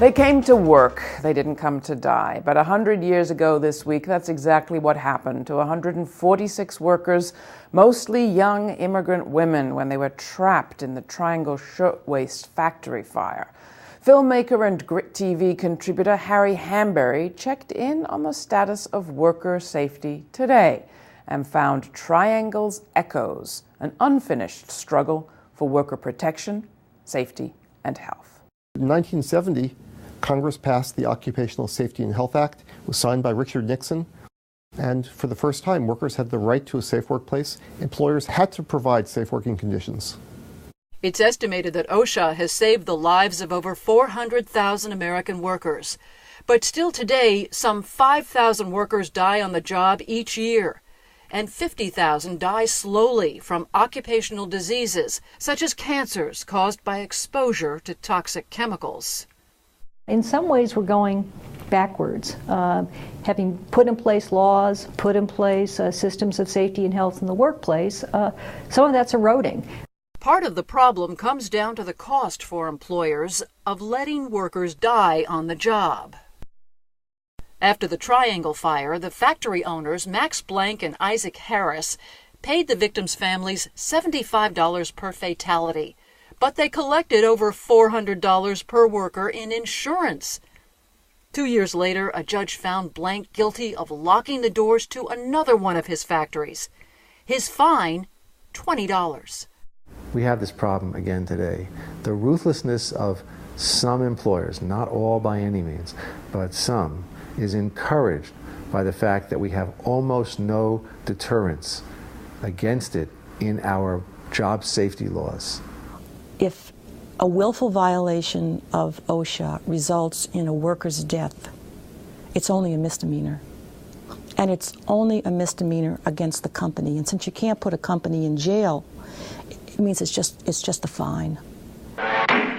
They came to work. They didn't come to die. But 100 years ago this week, that's exactly what happened to 146 workers, mostly young immigrant women, when they were trapped in the Triangle Shirtwaist Factory fire. Filmmaker and GRITtv contributor Harry Hanbury checked in on the status of worker safety today and found Triangle's echoes, an unfinished struggle for worker protection, safety, and health. In 1970, Congress passed the Occupational Safety and Health Act. It was signed by Richard Nixon. And for the first time, workers had the right to a safe workplace. Employers had to provide safe working conditions. It's estimated that OSHA has saved the lives of over 400,000 American workers. But still today, some 5,000 workers die on the job each year. And 50,000 die slowly from occupational diseases, such as cancers caused by exposure to toxic chemicals. In some ways, we're going backwards. Having put in place laws, put in place systems of safety and health in the workplace, some of that's eroding. Part of the problem comes down to the cost for employers of letting workers die on the job. After the Triangle fire, the factory owners, Max Blank and Isaac Harris, paid the victims' families $75 per fatality. But they collected over $400 per worker in insurance. 2 years later, a judge found Blank guilty of locking the doors to another one of his factories. His fine, $20. We have this problem again today. The ruthlessness of some employers, not all by any means, but some, is encouraged by the fact that we have almost no deterrence against it in our job safety laws. If a willful violation of OSHA results in a worker's death, it's only a misdemeanor. And it's only a misdemeanor against the company. And since you can't put a company in jail, it means it's just a fine.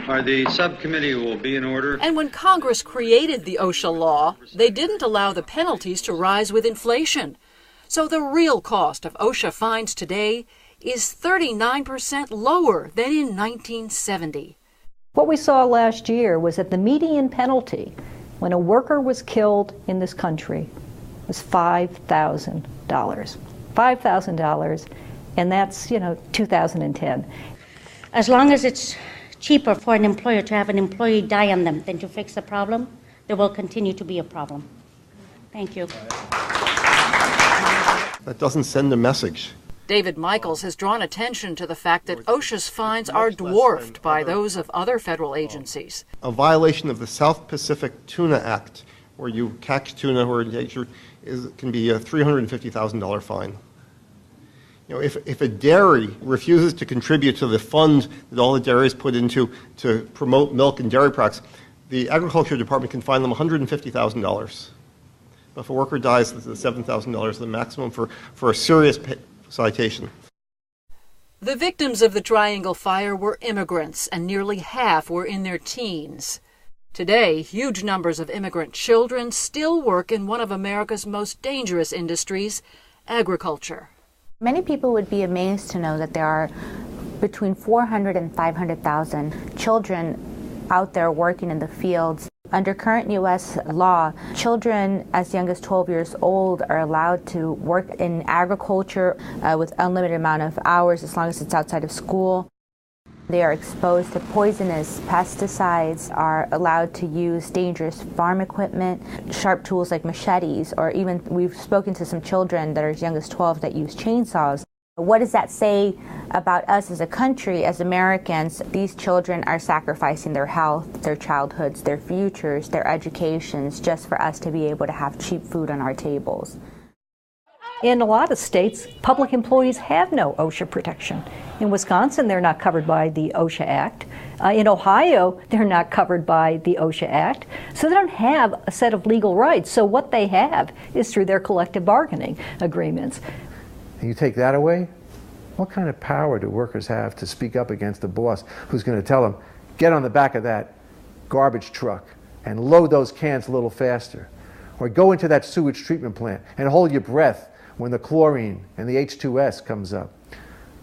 The subcommittee will be in order. And when Congress created the OSHA law, they didn't allow the penalties to rise with inflation. So the real cost of OSHA fines today is 39% lower than in 1970. What we saw last year was that the median penalty when a worker was killed in this country was $5,000. $5,000, and that's, 2010. As long as it's cheaper for an employer to have an employee die on them than to fix the problem, there will continue to be a problem. Thank you. That doesn't send a message. David Michaels has drawn attention to the fact that OSHA's fines are dwarfed by those of other federal agencies. A violation of the South Pacific Tuna Act, where you catch tuna who are endangered, can be a $350,000 fine. If a dairy refuses to contribute to the fund that all the dairies put into to promote milk and dairy products, the Agriculture Department can fine them $150,000. But if a worker dies, it's $7,000, the maximum for a serious citation. The victims of the Triangle fire were immigrants, and nearly half were in their teens. Today, huge numbers of immigrant children still work in one of America's most dangerous industries, agriculture. Many people would be amazed to know that there are between 400 and 500,000 children out there working in the fields. Under current U.S. law, children as young as 12 years old are allowed to work in agriculture with unlimited amount of hours as long as it's outside of school. They are exposed to poisonous pesticides, are allowed to use dangerous farm equipment, sharp tools like machetes, or even we've spoken to some children that are as young as 12 that use chainsaws. What does that say about us as a country, as Americans? These children are sacrificing their health, their childhoods, their futures, their educations, just for us to be able to have cheap food on our tables. In a lot of states, public employees have no OSHA protection. In Wisconsin, they're not covered by the OSHA Act. In Ohio, they're not covered by the OSHA Act. So they don't have a set of legal rights. So what they have is through their collective bargaining agreements. And you take that away, what kind of power do workers have to speak up against the boss who's going to tell them, get on the back of that garbage truck and load those cans a little faster? Or go into that sewage treatment plant and hold your breath when the chlorine and the H2S comes up?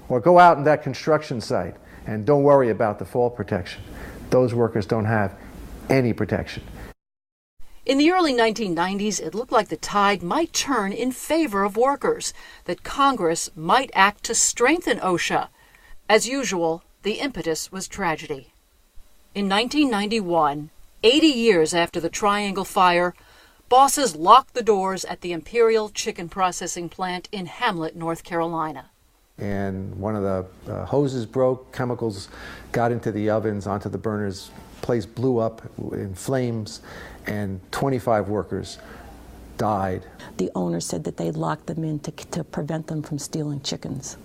Or go out in that construction site and don't worry about the fall protection. Those workers don't have any protection. In the early 1990s, it looked like the tide might turn in favor of workers, that Congress might act to strengthen OSHA. As usual, the impetus was tragedy. In 1991, 80 years after the Triangle fire, bosses locked the doors at the Imperial Chicken Processing Plant in Hamlet, North Carolina. And one of the hoses broke, chemicals got into the ovens, onto the burners, place blew up in flames, and 25 workers died. The owner said that they locked them in to prevent them from stealing chickens.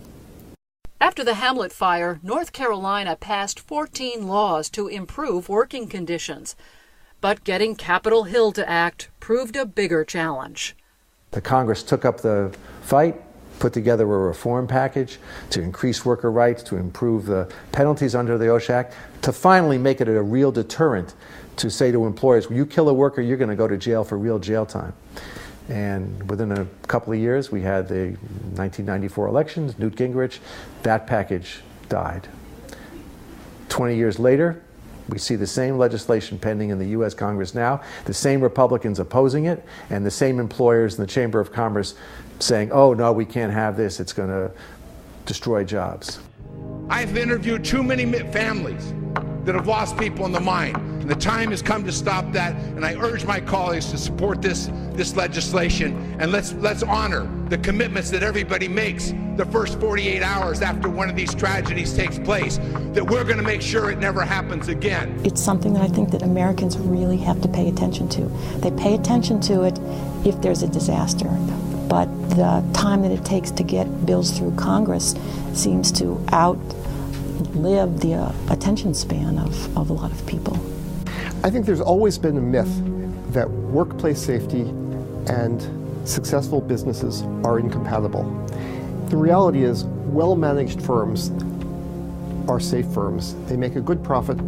After the Hamlet fire, North Carolina passed 14 laws to improve working conditions. But getting Capitol Hill to act proved a bigger challenge. The Congress took up the fight, put together a reform package to increase worker rights, to improve the penalties under the OSHA Act, to finally make it a real deterrent to say to employers, when you kill a worker, you're going to go to jail for real jail time. And within a couple of years, we had the 1994 elections, Newt Gingrich, that package died. 20 years later, we see the same legislation pending in the U.S. Congress now, the same Republicans opposing it, and the same employers in the Chamber of Commerce saying, oh, no, we can't have this, it's going to destroy jobs. I've interviewed too many families that have lost people in the mine, and the time has come to stop that, and I urge my colleagues to support this legislation, and let's honor the commitments that everybody makes the first 48 hours after one of these tragedies takes place, that we're going to make sure it never happens again. It's something that I think that Americans really have to pay attention to. They pay attention to it if there's a disaster, but the time that it takes to get bills through Congress seems to outlive the attention span of a lot of people. I think there's always been a myth that workplace safety and successful businesses are incompatible. The reality is, well-managed firms are safe firms. They make a good profit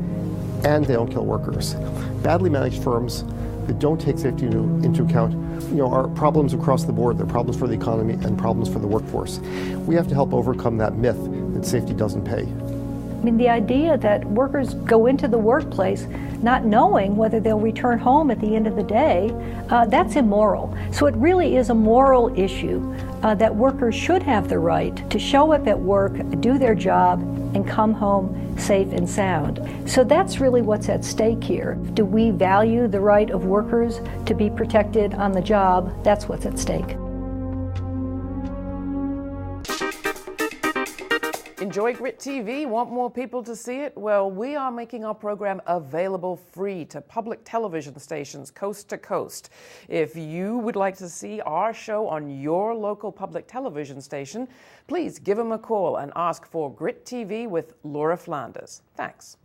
and they don't kill workers. Badly managed firms that don't take safety into account, are problems across the board. They're problems for the economy and problems for the workforce. We have to help overcome that myth that safety doesn't pay. I mean, the idea that workers go into the workplace not knowing whether they'll return home at the end of the day, that's immoral. So it really is a moral issue that workers should have the right to show up at work, do their job, and come home safe and sound. So that's really what's at stake here. Do we value the right of workers to be protected on the job? That's what's at stake. Enjoy GRITtv? Want more people to see it? Well, we are making our program available free to public television stations coast to coast. If you would like to see our show on your local public television station, please give them a call and ask for GRITtv with Laura Flanders. Thanks.